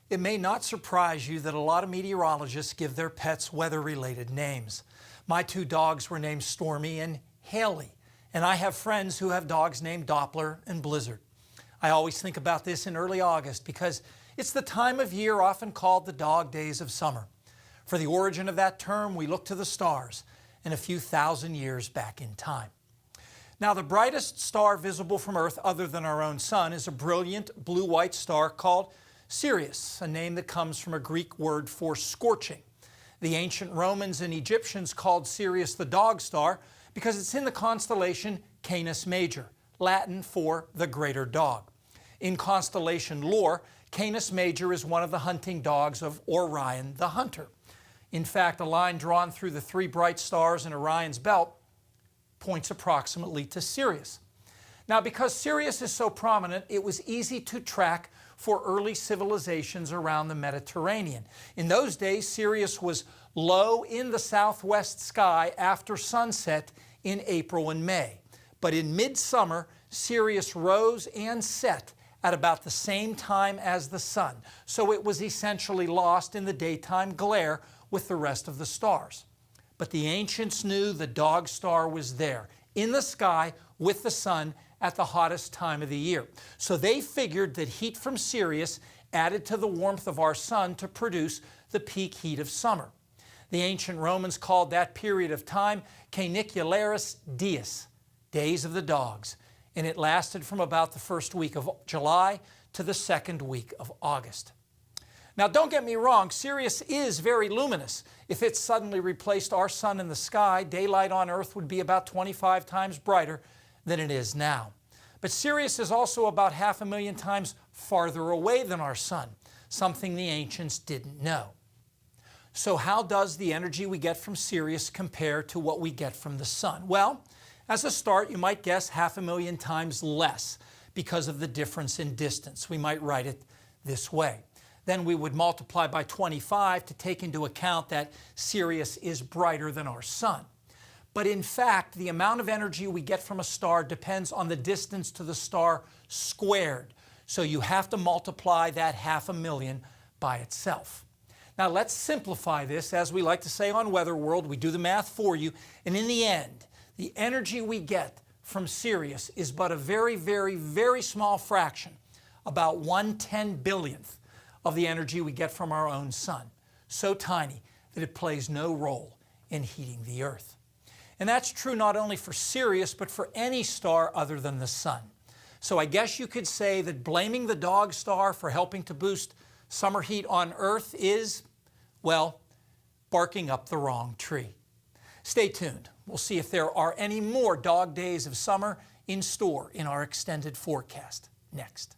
It may not surprise you that a lot of meteorologists give their pets weather-related names. My two dogs were named Stormy and Haley, and I have friends who have dogs named Doppler and Blizzard. I always think about this in early August because it's the time of year often called the dog days of summer. For the origin of that term, we look to the stars and a few thousand years back in time. Now, the brightest star visible from Earth other than our own sun is a brilliant blue-white star called Sirius, a name that comes from a Greek word for scorching. The ancient Romans and Egyptians called Sirius the dog star because it's in the constellation Canis Major, Latin for the greater dog. In constellation lore, Canis Major is one of the hunting dogs of Orion the hunter. In fact, a line drawn through the three bright stars in Orion's belt points approximately to Sirius. Now, because Sirius is so prominent, it was easy to track for early civilizations around the Mediterranean. In those days, Sirius was low in the southwest sky after sunset in April and May. But in midsummer, Sirius rose and set at about the same time as the sun, so it was essentially lost in the daytime glare with the rest of the stars. But the ancients knew the dog star was there, in the sky with the sun at the hottest time of the year. So they figured that heat from Sirius added to the warmth of our sun to produce the peak heat of summer. The ancient Romans called that period of time Canicularis Dies, days of the dogs, and it lasted from about the first week of July to the second week of August. Now, don't get me wrong, Sirius is very luminous. If it suddenly replaced our sun in the sky, daylight on Earth would be about 25 times brighter than it is now. But Sirius is also about 500,000 times farther away than our sun, something the ancients didn't know. So how does the energy we get from Sirius compare to what we get from the sun? Well, as a start, you might guess 500,000 times less because of the difference in distance. We might write it this way. Then we would multiply by 25 to take into account that Sirius is brighter than our sun. But in fact, the amount of energy we get from a star depends on the distance to the star squared. So you have to multiply that 500,000 by itself. Now let's simplify this. As we like to say on Weather World, we do the math for you. And in the end, the energy we get from Sirius is but a very, very, very small fraction, about 1/10,000,000th of the energy we get from our own sun. So tiny that it plays no role in heating the Earth. And that's true not only for Sirius, but for any star other than the sun. So I guess you could say that blaming the dog star for helping to boost summer heat on Earth is, well, barking up the wrong tree. Stay tuned. We'll see if there are any more dog days of summer in store in our extended forecast next.